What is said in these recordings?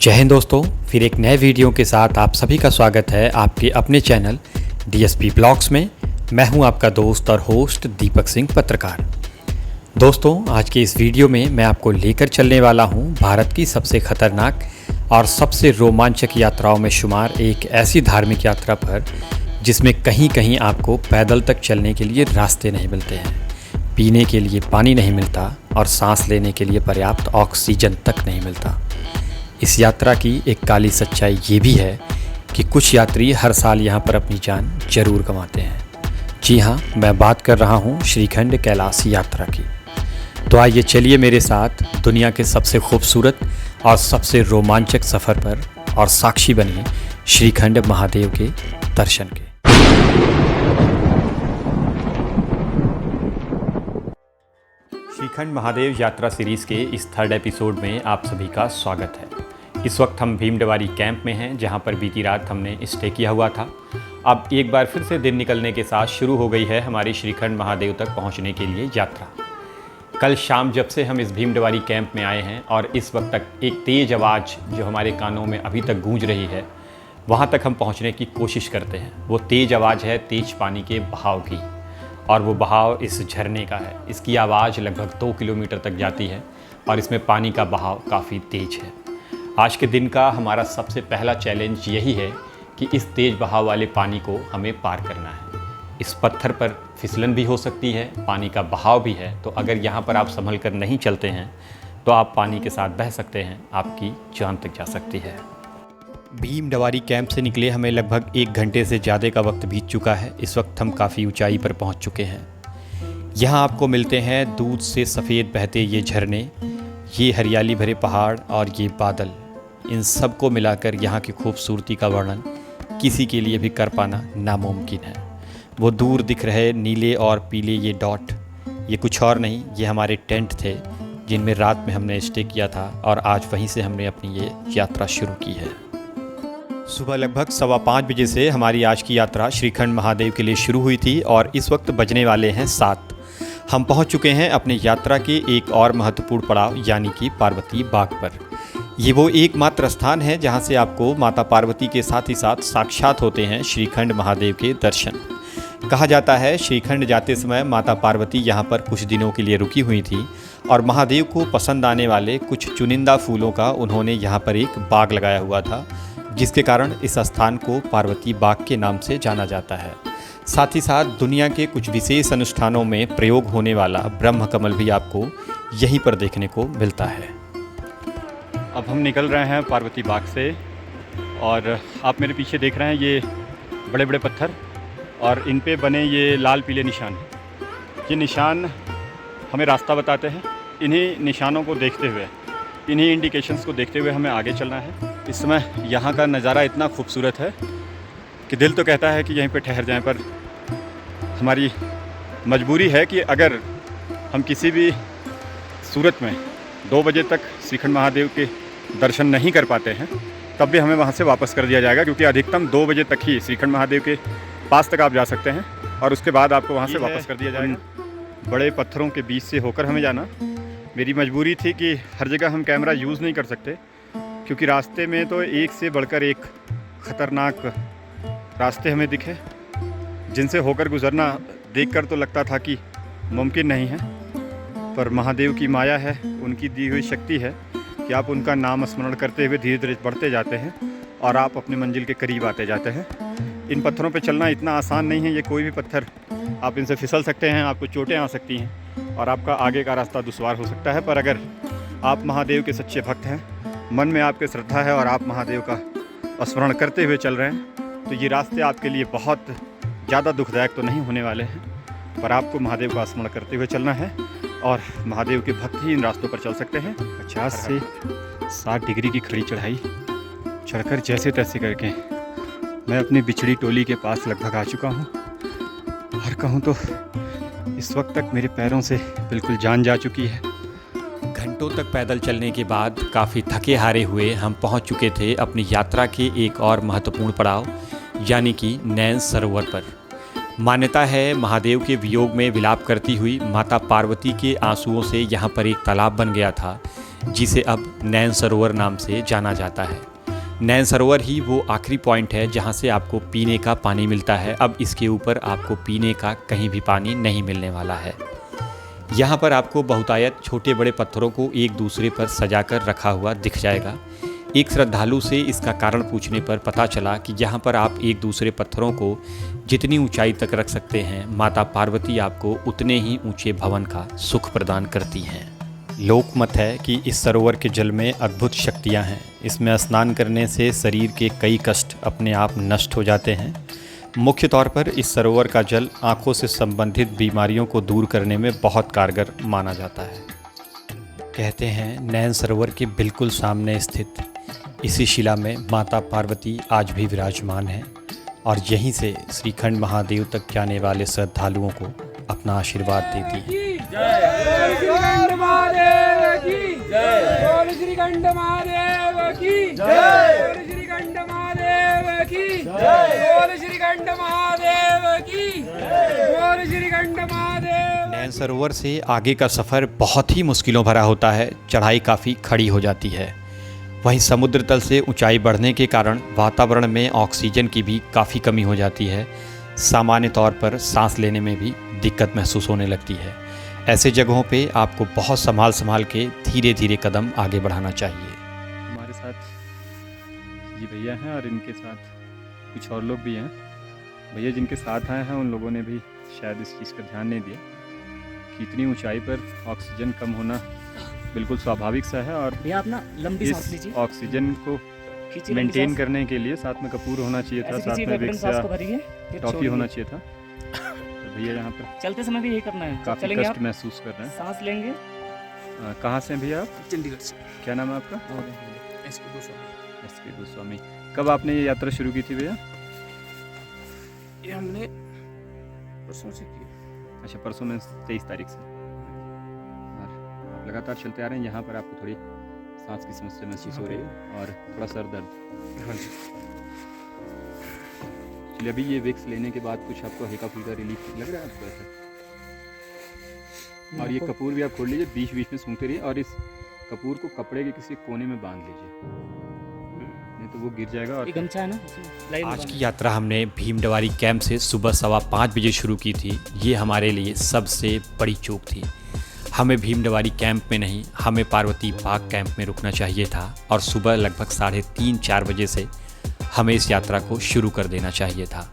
जय हिंद दोस्तों, फिर एक नए वीडियो के साथ आप सभी का स्वागत है आपके अपने चैनल डीएसपी ब्लॉग्स में। मैं हूं आपका दोस्त और होस्ट दीपक सिंह पत्रकार। दोस्तों, आज के इस वीडियो में मैं आपको लेकर चलने वाला हूं भारत की सबसे खतरनाक और सबसे रोमांचक यात्राओं में शुमार एक ऐसी धार्मिक यात्रा पर जिसमें कहीं कहीं आपको पैदल तक चलने के लिए रास्ते नहीं मिलते हैं, पीने के लिए पानी नहीं मिलता और सांस लेने के लिए पर्याप्त ऑक्सीजन तक नहीं मिलता। इस यात्रा की एक काली सच्चाई ये भी है कि कुछ यात्री हर साल यहाँ पर अपनी जान जरूर गंवाते हैं। जी हाँ, मैं बात कर रहा हूँ श्रीखंड कैलाश यात्रा की। तो आइए चलिए मेरे साथ दुनिया के सबसे खूबसूरत और सबसे रोमांचक सफ़र पर और साक्षी बनिए श्रीखंड महादेव के दर्शन के। श्रीखंड महादेव यात्रा सीरीज़ के इस थर्ड एपिसोड में आप सभी का स्वागत है। इस वक्त हम भीमडेवारी कैंप में हैं, जहां पर बीती रात हमने स्टे किया हुआ था। अब एक बार फिर से दिन निकलने के साथ शुरू हो गई है हमारी श्रीखंड महादेव तक पहुंचने के लिए यात्रा। कल शाम जब से हम इस भीमडेवारी कैंप में आए हैं और इस वक्त तक एक तेज़ आवाज़ जो हमारे कानों में अभी तक गूंज रही है, वहाँ तक हम पहुँचने की कोशिश करते हैं। वो तेज़ आवाज़ है तेज़ पानी के बहाव की, और वो बहाव इस झरने का है। इसकी आवाज़ लगभग 2 किलोमीटर तक जाती है और इसमें पानी का बहाव काफ़ी तेज़ है। आज के दिन का हमारा सबसे पहला चैलेंज यही है कि इस तेज़ बहाव वाले पानी को हमें पार करना है। इस पत्थर पर फिसलन भी हो सकती है, पानी का बहाव भी है, तो अगर यहाँ पर आप संभल कर नहीं चलते हैं तो आप पानी के साथ बह सकते हैं, आपकी जान तक जा सकती है। भीमडेवारी कैंप से निकले हमें लगभग 1 घंटे से ज़्यादा का वक्त बीत चुका है। इस वक्त हम काफ़ी ऊंचाई पर पहुंच चुके हैं। यहाँ आपको मिलते हैं दूध से सफ़ेद बहते ये झरने, ये हरियाली भरे पहाड़ और ये बादल। इन सब को मिलाकर यहाँ की खूबसूरती का वर्णन किसी के लिए भी कर पाना नामुमकिन है। वो दूर दिख रहे नीले और पीले ये डॉट, ये कुछ और नहीं, ये हमारे टेंट थे जिनमें रात में हमने स्टे किया था और आज वहीं से हमने अपनी ये यात्रा शुरू की है। सुबह लगभग 5:15 बजे से हमारी आज की यात्रा श्रीखंड महादेव के लिए शुरू हुई थी और इस वक्त बजने वाले हैं 7। हम पहुंच चुके हैं अपनी यात्रा के एक और महत्वपूर्ण पड़ाव यानी कि पार्वती बाग पर। ये वो एकमात्र स्थान है जहां से आपको माता पार्वती के साथ ही साथ साक्षात होते हैं श्रीखंड महादेव के दर्शन। कहा जाता है श्रीखंड जाते समय माता पार्वती यहाँ पर कुछ दिनों के लिए रुकी हुई थी और महादेव को पसंद आने वाले कुछ चुनिंदा फूलों का उन्होंने यहाँ पर एक बाग लगाया हुआ था, जिसके कारण इस स्थान को पार्वती बाग के नाम से जाना जाता है। साथ ही साथ दुनिया के कुछ विशेष अनुष्ठानों में प्रयोग होने वाला ब्रह्म कमल भी आपको यहीं पर देखने को मिलता है। अब हम निकल रहे हैं पार्वती बाग से और आप मेरे पीछे देख रहे हैं ये बड़े बड़े पत्थर और इन पे बने ये लाल पीले निशान। ये निशान हमें रास्ता बताते हैं। इन्हीं निशानों को देखते हुए, इन्हीं इंडिकेशंस को देखते हुए हमें आगे चलना है। इस समय यहाँ का नज़ारा इतना खूबसूरत है कि दिल तो कहता है कि यहीं पे ठहर जाएं, पर हमारी मजबूरी है कि अगर हम किसी भी सूरत में 2 बजे तक श्रीखंड महादेव के दर्शन नहीं कर पाते हैं तब भी हमें वहाँ से वापस कर दिया जाएगा, क्योंकि अधिकतम 2 बजे तक ही श्रीखंड महादेव के पास तक आप जा सकते हैं और उसके बाद आपको वहाँ से वापस कर दिया जाएगा। बड़े पत्थरों के बीच से होकर हमें जाना। मेरी मजबूरी थी कि हर जगह हम कैमरा यूज़ नहीं कर सकते, क्योंकि रास्ते में तो एक से बढ़कर एक ख़तरनाक रास्ते हमें दिखे, जिनसे होकर गुज़रना देखकर तो लगता था कि मुमकिन नहीं है, पर महादेव की माया है, उनकी दी हुई शक्ति है कि आप उनका नाम स्मरण करते हुए धीरे धीरे बढ़ते जाते हैं और आप अपनी मंजिल के करीब आते जाते हैं। इन पत्थरों पर चलना इतना आसान नहीं है। ये कोई भी पत्थर, आप इनसे फिसल सकते हैं, आपको चोटें आ सकती हैं और आपका आगे का रास्ता दुश्वार हो सकता है। पर अगर आप महादेव के सच्चे भक्त हैं, मन में आपके श्रद्धा है और आप महादेव का स्मरण करते हुए चल रहे हैं, तो ये रास्ते आपके लिए बहुत ज़्यादा दुखदायक तो नहीं होने वाले हैं। पर आपको महादेव का स्मरण करते हुए चलना है और महादेव के भक्त ही इन रास्तों पर चल सकते हैं। 50 से 60 डिग्री की खड़ी चढ़ाई चढ़कर जैसे तैसे करके मैं अपनी बिछड़ी टोली के पास लगभग आ चुका हूँ और कहूँ तो इस वक्त तक मेरे पैरों से बिल्कुल जान जा चुकी है। घंटों तक पैदल चलने के बाद काफ़ी थके हारे हुए हम पहुँच चुके थे अपनी यात्रा के एक और महत्वपूर्ण पड़ाव यानी कि नैन सरोवर पर। मान्यता है महादेव के वियोग में विलाप करती हुई माता पार्वती के आंसुओं से यहाँ पर एक तालाब बन गया था, जिसे अब नैन सरोवर नाम से जाना जाता है। नैन सरोवर ही वो आखिरी पॉइंट है जहाँ से आपको पीने का पानी मिलता है। अब इसके ऊपर आपको पीने का कहीं भी पानी नहीं मिलने वाला है। यहाँ पर आपको बहुतायत छोटे बड़े पत्थरों को एक दूसरे पर सजाकर रखा हुआ दिख जाएगा। एक श्रद्धालु से इसका कारण पूछने पर पता चला कि यहाँ पर आप एक दूसरे पत्थरों को जितनी ऊंचाई तक रख सकते हैं, माता पार्वती आपको उतने ही ऊंचे भवन का सुख प्रदान करती हैं। लोकमत है कि इस सरोवर के जल में अद्भुत शक्तियाँ हैं। इसमें स्नान करने से शरीर के कई कष्ट अपने आप नष्ट हो जाते हैं। मुख्य तौर पर इस सरोवर का जल आँखों से संबंधित बीमारियों को दूर करने में बहुत कारगर माना जाता है। कहते हैं नैन सरोवर के बिल्कुल सामने स्थित इसी शिला में माता पार्वती आज भी विराजमान है और यहीं से श्रीखंड महादेव तक जाने वाले श्रद्धालुओं को अपना आशीर्वाद देती है। श्रीखंड महादेव की जय, श्रीखंड महादेव की जय, श्रीखंड महादेव की जय, श्रीखंड महादेव की जय, श्रीखंड महादेव। नैन सरोवर से आगे का सफ़र बहुत ही मुश्किलों भरा होता है। चढ़ाई काफ़ी खड़ी हो जाती है। वहीं समुद्र तल से ऊंचाई बढ़ने के कारण वातावरण में ऑक्सीजन की भी काफ़ी कमी हो जाती है। सामान्य तौर पर सांस लेने में भी दिक्कत महसूस होने लगती है। ऐसे जगहों पे आपको बहुत संभाल के धीरे धीरे कदम आगे बढ़ाना चाहिए। हमारे साथ ये भैया हैं और इनके साथ कुछ और लोग भी हैं। भैया जिनके साथ आए हैं उन लोगों ने भी शायद इस चीज़ का ध्यान नहीं दिया कि इतनी ऊंचाई पर ऑक्सीजन कम होना बिल्कुल स्वाभाविक सा है और भैया आप ना लंबी सांस इस लीजिए, ऑक्सीजन को खींचिए लंबी मेंटेन सांस। करने के लिए साथ में कपूर होना चाहिए था, ऐसे साथ कीजिए, में एकदम विक्स सांस या को भरिए, फिर टॉफी छोड़िए। होना चाहिए था। तो भैया यहाँ पर चलते समय भी यही करना है। काफ़ी चलेंगे कष्ट आप, महसूस कर रहे हैं। सांस लेंगे। कहाँ से हैं भैया आप? चंडीगढ़ से। क्या नाम है आपका? एसपी गोस्वामी। एसपी गोस्वामी। कब आपने ये यात्रा शुरू की थी भैया? ये हमने परसों से की। अच्छा, परसों में 23 तारीख से। और आप लगातार चलते आ रहे हैं। यहाँ पर आपको थोड़ी सांस की समस्या महसूस हो रही है और थोड़ा सर दर्द। हाँ जी। चलिए, अभी ये विक्स लेने के बाद कुछ आपको हल्का फुल्का रिलीफ लग रहा है आपको ऐसा? और ये कपूर भी आप खोल लीजिए, बीच बीच में सूंघते रहिए और इस कपूर को कपड़े के किसी कोने में बांध लीजिए, नहीं तो वो गिर जाएगा। और ये गमछा है ना, लाइव आज की यात्रा हमने भीमडवारी कैंप से सुबह 5:15 बजे शुरू की थी। ये हमारे लिए सबसे बड़ी चूक थी। हमें भीमडवारी कैंप में नहीं, हमें पार्वती बाग कैंप में रुकना चाहिए था और सुबह लगभग 3:30-4 बजे से हमें इस यात्रा को शुरू कर देना चाहिए था।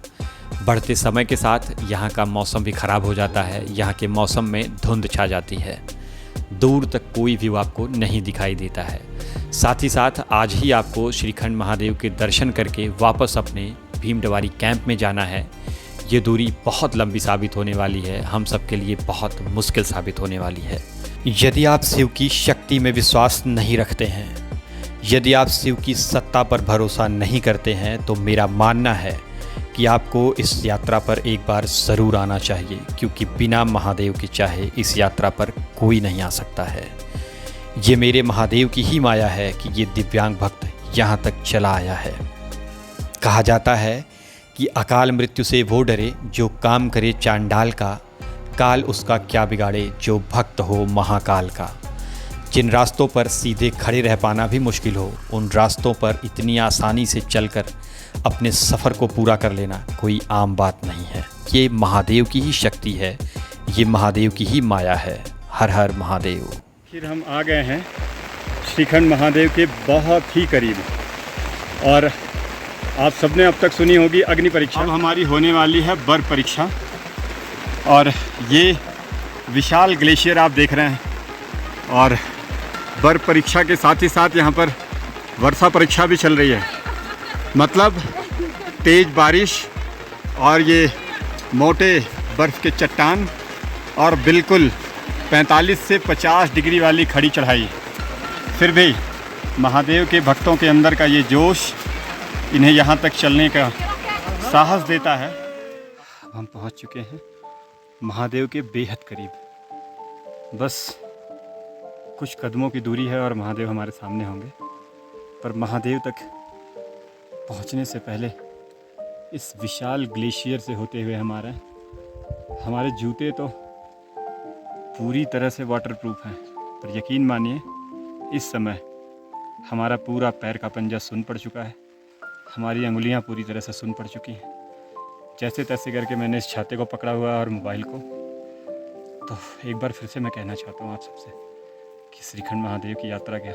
बढ़ते समय के साथ यहाँ का मौसम भी ख़राब हो जाता है। यहाँ के मौसम में धुंध छा जाती है, दूर तक कोई व्यू आपको नहीं दिखाई देता है। साथ ही साथ आज ही आपको श्रीखंड महादेव के दर्शन करके वापस अपने भीमडवारी कैंप में जाना है। ये दूरी बहुत लंबी साबित होने वाली है, हम सब के लिए बहुत मुश्किल साबित होने वाली है। यदि आप शिव की शक्ति में विश्वास नहीं रखते हैं, यदि आप शिव की सत्ता पर भरोसा नहीं करते हैं, तो मेरा मानना है कि आपको इस यात्रा पर एक बार ज़रूर आना चाहिए, क्योंकि बिना महादेव के चाहे इस यात्रा पर कोई नहीं आ सकता है। ये मेरे महादेव की ही माया है कि ये दिव्यांग भक्त यहाँ तक चला आया है। कहा जाता है कि अकाल मृत्यु से वो डरे जो काम करे चांडाल का, काल उसका क्या बिगाड़े जो भक्त हो महाकाल का। जिन रास्तों पर सीधे खड़े रह पाना भी मुश्किल हो, उन रास्तों पर इतनी आसानी से चलकर अपने सफ़र को पूरा कर लेना कोई आम बात नहीं है। ये महादेव की ही शक्ति है, ये महादेव की ही माया है। हर हर महादेव। फिर हम आ गए हैं श्रीखंड महादेव के बहुत ही करीब और आप सबने अब तक सुनी होगी अग्नि परीक्षा। अब हमारी होने वाली है बर्फ परीक्षा और ये विशाल ग्लेशियर आप देख रहे हैं और बर्फ परीक्षा के साथ ही साथ यहाँ पर वर्षा परीक्षा भी चल रही है। मतलब तेज़ बारिश और ये मोटे बर्फ़ के चट्टान और बिल्कुल 45 से 50 डिग्री वाली खड़ी चढ़ाई। फिर भी महादेव के भक्तों के अंदर का ये जोश इन्हें यहाँ तक चलने का साहस देता है। अब हम पहुँच चुके हैं महादेव के बेहद करीब। बस कुछ कदमों की दूरी है और महादेव हमारे सामने होंगे। पर महादेव तक पहुँचने से पहले इस विशाल ग्लेशियर से होते हुए हमारे जूते तो पूरी तरह से वाटरप्रूफ हैं। पर यकीन मानिए इस समय हमारा पूरा पैर का पंजा सुन्न पड़ चुका है, हमारी अंगुलियां पूरी तरह से सुन्न पड़ चुकी हैं। जैसे तैसे करके मैंने इस छाते को पकड़ा हुआ और मोबाइल को। तो एक बार फिर से मैं कहना चाहता हूँ आप सबसे कि श्रीखंड महादेव की यात्रा का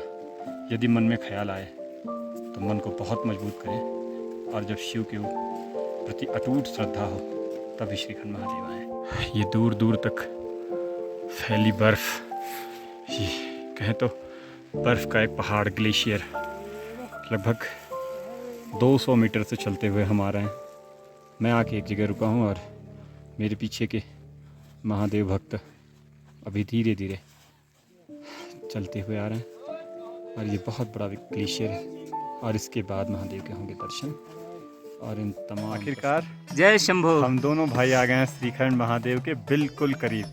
यदि मन में ख्याल आए तो मन को बहुत मजबूत करें, और जब शिव के प्रति अटूट श्रद्धा हो तभी श्रीखंड महादेव आए। ये दूर दूर तक फैली बर्फ़, ये कहें तो बर्फ़ का एक पहाड़, ग्लेशियर, लगभग 200 मीटर से चलते हुए हम आ रहे हैं। मैं आके एक जगह रुका हूँ और मेरे पीछे के महादेव भक्त अभी धीरे धीरे चलते हुए आ रहे हैं, और ये बहुत बड़ा ग्लेशियर है। और इसके बाद महादेव के होंगे दर्शन। और इन तमाम आखिरकार जय शंभो। हम दोनों भाई आ गए हैं श्रीखंड महादेव के बिल्कुल करीब।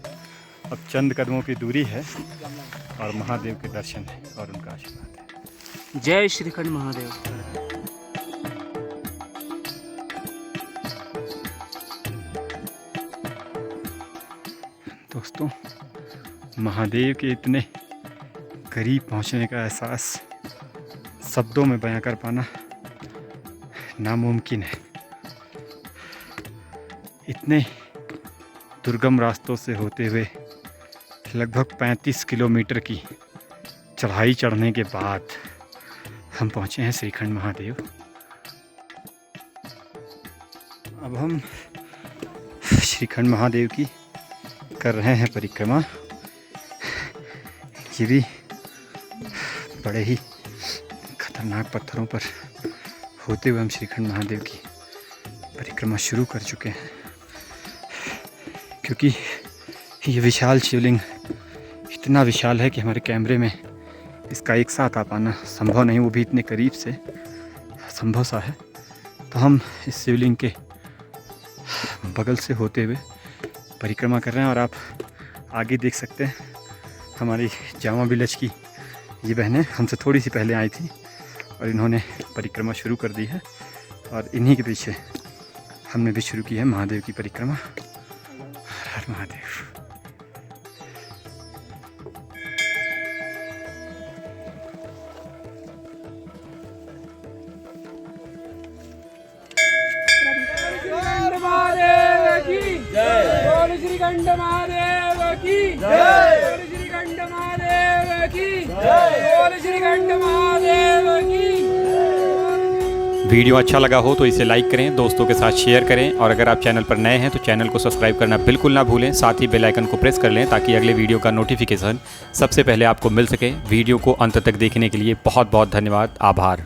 अब चंद कदमों की दूरी है और महादेव के दर्शन है और उनका आशीर्वाद है। जय श्रीखंड महादेव। दोस्तों, महादेव के इतने करीब पहुंचने का एहसास शब्दों में बयां कर पाना नामुमकिन है। इतने दुर्गम रास्तों से होते हुए लगभग 35 किलोमीटर की चढ़ाई चढ़ने के बाद हम पहुंचे हैं श्रीखंड महादेव। अब हम श्रीखंड महादेव की कर रहे हैं परिक्रमा। ये भी बड़े ही खतरनाक पत्थरों पर होते हुए हम श्रीखंड महादेव की परिक्रमा शुरू कर चुके हैं, क्योंकि ये विशाल शिवलिंग इतना विशाल है कि हमारे कैमरे में इसका एक साथ आ पाना संभव नहीं, वो भी इतने करीब से संभव सा है। तो हम इस शिवलिंग के बगल से होते हुए परिक्रमा कर रहे हैं। और आप आगे देख सकते हैं हमारी जामा विलेज की ये बहनें हमसे थोड़ी सी पहले आई थी और इन्होंने परिक्रमा शुरू कर दी है, और इन्हीं के पीछे हमने भी शुरू की है महादेव की परिक्रमा। हर महादेव। श्रीखंड महादेव की जय। बोल श्रीखंड महादेव की जय। बोल श्रीखंड महादेव की जय। बोल श्रीखंड महादेव की। वीडियो अच्छा लगा हो तो इसे लाइक करें, दोस्तों के साथ शेयर करें, और अगर आप चैनल पर नए हैं तो चैनल को सब्सक्राइब करना बिल्कुल ना भूलें। साथ ही बेल आइकन को प्रेस कर लें ताकि अगले वीडियो का नोटिफिकेशन सबसे पहले आपको मिल सके। वीडियो को अंत तक देखने के लिए बहुत बहुत धन्यवाद, आभार।